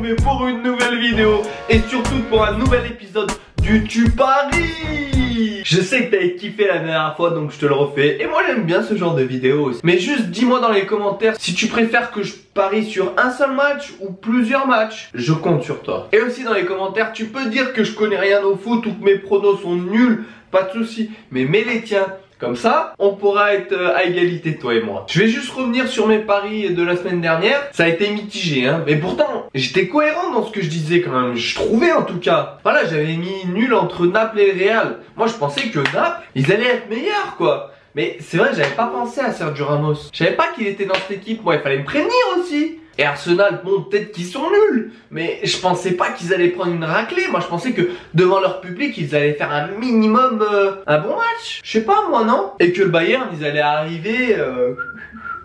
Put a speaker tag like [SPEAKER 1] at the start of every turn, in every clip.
[SPEAKER 1] retrouvés pour une nouvelle vidéo et surtout pour un nouvel épisode du Tu Paris. Je sais que t'avais kiffé la dernière fois donc je te le refais et moi j'aime bien ce genre de vidéo aussi. Mais juste dis-moi dans les commentaires si tu préfères que je parie sur un seul match ou plusieurs matchs. Je compte sur toi. Et aussi dans les commentaires tu peux dire que je connais rien au foot ou que mes pronos sont nuls, pas de soucis, mais mets les tiens. Comme ça, on pourra être à égalité, toi et moi. Je vais juste revenir sur mes paris de la semaine dernière. Ça a été mitigé, hein. Mais pourtant, j'étais cohérent dans ce que je disais quand même. Je trouvais en tout cas. Voilà, j'avais mis nul entre Naples et le Real. Moi, je pensais que Naples, ils allaient être meilleurs, quoi. Mais c'est vrai, j'avais pas pensé à Sergio Ramos. Je savais pas qu'il était dans cette équipe. Moi, il fallait me prévenir aussi. Et Arsenal, bon, peut-être qu'ils sont nuls, mais je pensais pas qu'ils allaient prendre une raclée. Moi, je pensais que devant leur public, ils allaient faire un minimum, un bon match. Je sais pas, moi, non? Et que le Bayern, ils allaient arriver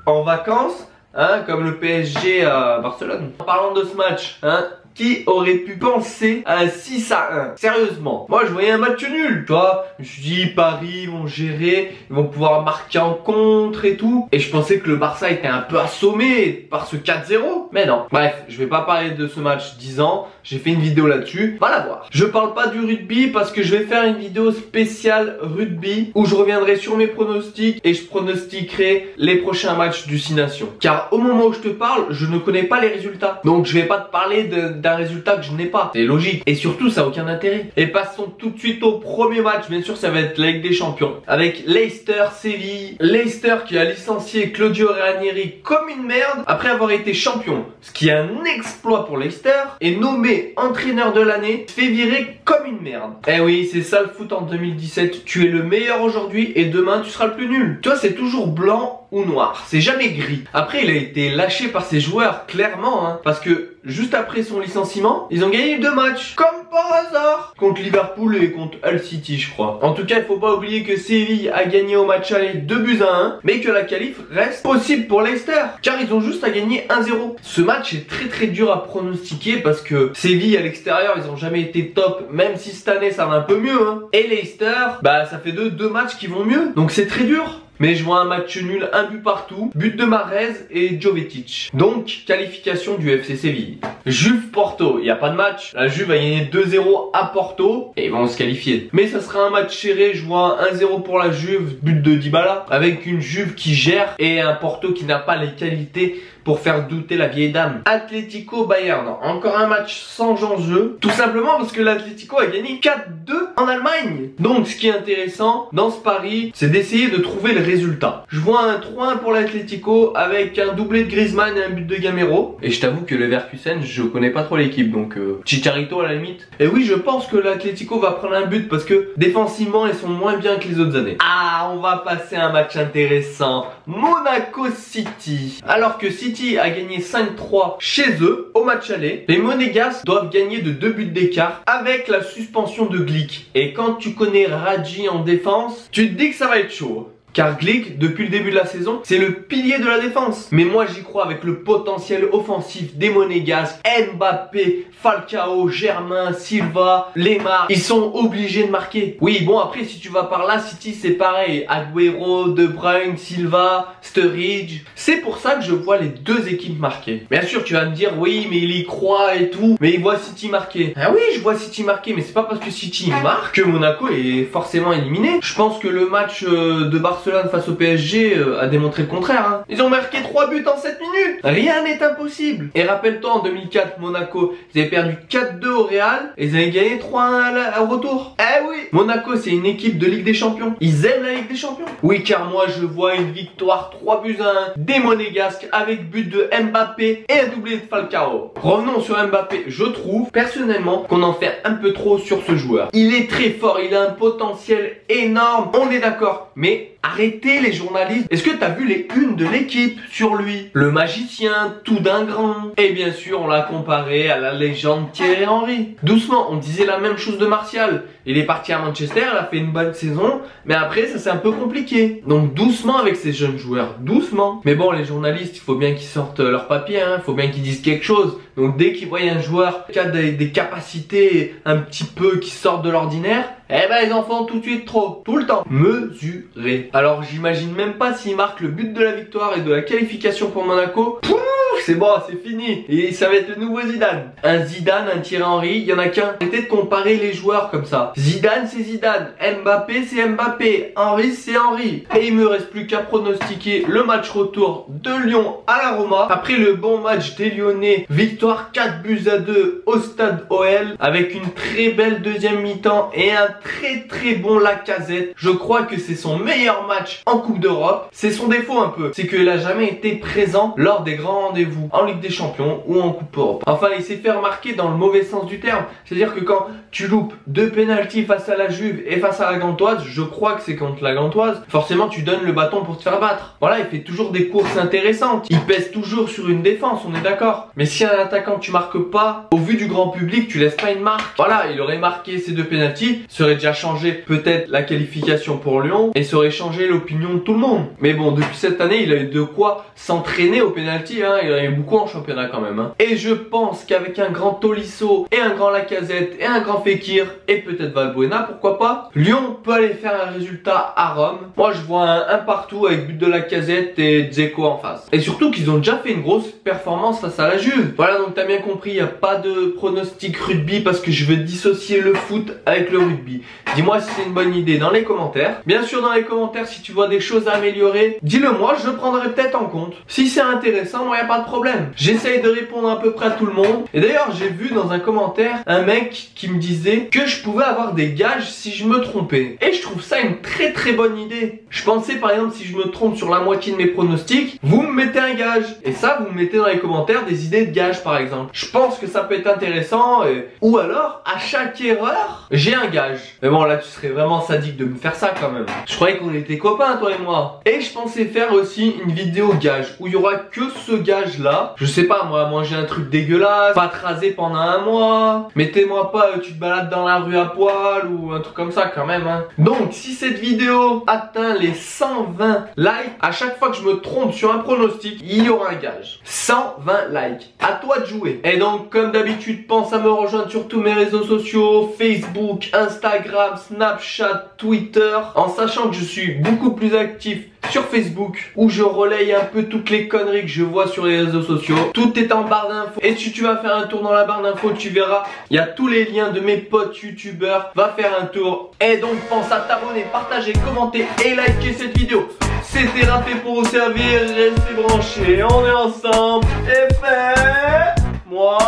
[SPEAKER 1] en vacances, hein, comme le PSG à Barcelone. En parlant de ce match, hein, qui aurait pu penser à un 6-1? Sérieusement, moi je voyais un match nul, tu vois. Je me suis dit, Paris, ils vont gérer, ils vont pouvoir marquer en contre et tout. Et je pensais que le Barça était un peu assommé par ce 4-0. Mais non. Bref, je vais pas parler de ce match 10 ans. J'ai fait une vidéo là-dessus. Va la voir. Je parle pas du rugby parce que je vais faire une vidéo spéciale rugby où je reviendrai sur mes pronostics et je pronostiquerai les prochains matchs du 6 Nations. Car au moment où je te parle, je ne connais pas les résultats. Donc je vais pas te parler d'un résultat que je n'ai pas. C'est logique. Et surtout, ça n'a aucun intérêt. Et passons tout de suite au premier match. Bien sûr, ça va être la Ligue des Champions. Avec Leicester-Séville. Leicester qui a licencié Claudio Ranieri comme une merde après avoir été champion. Ce qui est un exploit pour Leicester. Et nommé entraîneur de l'année, fait virer comme une merde. Eh oui, c'est ça le foot en 2017. Tu es le meilleur aujourd'hui et demain, tu seras le plus nul. Tu vois, c'est toujours blanc ou noir. C'est jamais gris. Après, il a été lâché par ses joueurs, clairement. Hein, parce que juste après son licenciement, ils ont gagné 2 matchs. Comme par hasard. Contre Liverpool et contre Hull City, je crois. En tout cas, il faut pas oublier que Séville a gagné au match aller 2-1. Mais que la qualif reste possible pour Leicester. Car ils ont juste à gagner 1-0. Ce match est très dur à pronostiquer parce que Séville à l'extérieur, ils ont jamais été top. Même si cette année, ça va un peu mieux. Hein. Et Leicester, bah ça fait deux matchs qui vont mieux. Donc c'est très dur. Mais je vois un match nul, un but partout, but de Mahrez et Jovetic. Donc, qualification du FC Séville. Juve-Porto, il n'y a pas de match. La Juve a gagné 2-0 à Porto et ils vont se qualifier. Mais ça sera un match serré, je vois 1-0 pour la Juve, but de Dybala, avec une Juve qui gère et un Porto qui n'a pas les qualités pour faire douter la vieille dame. Atlético Bayern, encore un match sans enjeu. Tout simplement parce que l'Atlético a gagné 4-2 en Allemagne. Donc ce qui est intéressant dans ce pari, c'est d'essayer de trouver le résultat. Je vois un 3-1 pour l'Atlético avec un doublé de Griezmann et un but de Gamero. Et je t'avoue que le Leverkusen, je connais pas trop l'équipe, donc Chicharito à la limite. Et oui, je pense que l'Atlético va prendre un but parce que défensivement, ils sont moins bien que les autres années. Ah, on va passer à un match intéressant. Monaco City. Alors que City a gagné 5-3 chez eux au match aller, les Monégasques doivent gagner de 2 buts d'écart avec la suspension de Glick. Et quand tu connais Radji en défense, tu te dis que ça va être chaud. Car Glick, depuis le début de la saison, c'est le pilier de la défense. Mais moi j'y crois avec le potentiel offensif des Monégasques, Mbappé, Falcao, Germain, Silva, Lemar. Ils sont obligés de marquer. Oui, bon après si tu vas par là, City c'est pareil. Agüero, De Bruyne, Silva, Sturridge. C'est pour ça que je vois les deux équipes marquer. Bien sûr tu vas me dire oui mais il y croit et tout. Mais il voit City marquer. Ah oui je vois City marquer mais c'est pas parce que City marque que Monaco est forcément éliminé. Je pense que le match de Barcelone face au PSG a démontré le contraire. Hein. Ils ont marqué 3 buts en 7 minutes. Rien n'est impossible. Et rappelle-toi en 2004 Monaco, ils avaient perdu 4-2 au Real et ils avaient gagné 3-1 au retour. Eh oui, Monaco c'est une équipe de Ligue des Champions. Ils aiment la Ligue des Champions. Oui car moi je vois une victoire 3-1 des Monégasques avec but de Mbappé et un doublé de Falcao. Revenons sur Mbappé. Je trouve personnellement qu'on en fait un peu trop sur ce joueur. Il est très fort, il a un potentiel énorme. On est d'accord. Mais arrêtez les journalistes. Est-ce que t'as vu les unes de l'équipe sur lui? Le magicien, tout d'un grand. Et bien sûr, on l'a comparé à la légende Thierry Henry. Doucement, on disait la même chose de Martial. Il est parti à Manchester, il a fait une bonne saison, mais après ça c'est un peu compliqué. Donc doucement avec ces jeunes joueurs, doucement. Mais bon, les journalistes, il faut bien qu'ils sortent leurs papiers, hein. Il faut bien qu'ils disent quelque chose. Donc dès qu'ils voient un joueur qui a des capacités un petit peu qui sortent de l'ordinaire, eh ben ils en font tout de suite trop, tout le temps. Mesuré. Alors j'imagine même pas s'il marque le but de la victoire et de la qualification pour Monaco. Pouf, c'est bon, c'est fini. Et ça va être le nouveau Zidane. Un Zidane, un Thierry Henry, il y en a qu'un. Arrêtez de comparer les joueurs comme ça. Zidane, c'est Zidane. Mbappé, c'est Mbappé. Henry, c'est Henry. Et il me reste plus qu'à pronostiquer le match retour de Lyon à la Roma. Après le bon match des Lyonnais, victoire 4-2 au stade OL avec une très belle deuxième mi-temps et un très bon Lacazette. Je crois que c'est son meilleur match en Coupe d'Europe. C'est son défaut un peu, c'est qu'il a jamais été présent lors des grands rendez-vous en Ligue des Champions ou en Coupe Europe. Enfin, il s'est fait remarquer dans le mauvais sens du terme. C'est-à-dire que quand tu loupes 2 pénaltys face à la Juve et face à la Gantoise, je crois que c'est contre la Gantoise, forcément tu donnes le bâton pour te faire battre. Voilà, il fait toujours des courses intéressantes. Il pèse toujours sur une défense, on est d'accord. Mais si un attaquant tu marques pas, au vu du grand public, tu laisses pas une marque. Voilà, il aurait marqué ces 2 pénaltys, ça aurait déjà changé peut-être la qualification pour Lyon et ça aurait changé l'opinion de tout le monde. Mais bon, depuis cette année, il a eu de quoi s'entraîner au pénalty, hein. Il en a eu beaucoup en championnat quand même, hein. Et je pense qu'avec un grand Tolisso et un grand Lacazette et un grand Fekir et peut-être Valbuena, pourquoi pas, Lyon peut aller faire un résultat à Rome. Moi je vois un partout avec but de Lacazette et Dzeko en face. Et surtout qu'ils ont déjà fait une grosse performance face à la Juve. Voilà, donc t'as bien compris, il n'y a pas de pronostic rugby parce que je veux dissocier le foot avec le rugby. Dis-moi si c'est une bonne idée dans les commentaires. Bien sûr dans les commentaires, si tu vois des choses à améliorer, dis-le moi, je le prendrai peut-être en compte. Si c'est intéressant, moi y a pas de problème. J'essaye de répondre à peu près à tout le monde. Et d'ailleurs j'ai vu dans un commentaire un mec qui me disait que je pouvais avoir des gages si je me trompais. Et je trouve ça une très bonne idée. Je pensais par exemple si je me trompe sur la moitié de mes pronostics, vous me mettez un gage. Et ça vous me mettez dans les commentaires des idées de gages par exemple. Je pense que ça peut être intéressant. Ou alors à chaque erreur, j'ai un gage. Mais bon là tu serais vraiment sadique de me faire ça quand même. Je croyais qu'on était copains toi et moi. Et je pensais faire aussi une vidéo gage où il y aura que ce gage là. Je sais pas moi, manger un truc dégueulasse, pas te raser pendant un mois, mettez-moi pas tu te balades dans la rue à poil ou un truc comme ça quand même, hein. Donc si cette vidéo atteint les 120 likes, à chaque fois que je me trompe sur un pronostic, il y aura un gage. 120 likes, à toi de jouer. Et donc comme d'habitude, pense à me rejoindre sur tous mes réseaux sociaux, Facebook, Instagram, Snapchat, Twitter, en sachant que je suis beaucoup plus actif sur Facebook où je relaye un peu toutes les conneries que je vois sur les réseaux sociaux. Tout est en barre d'infos. Et si tu vas faire un tour dans la barre d'infos, tu verras, il y a tous les liens de mes potes youtubeurs. Va faire un tour. Et donc pense à t'abonner, partager, commenter et liker cette vidéo. C'était Raphaël pour vous servir. Restez branchés, on est ensemble. Et fait moi.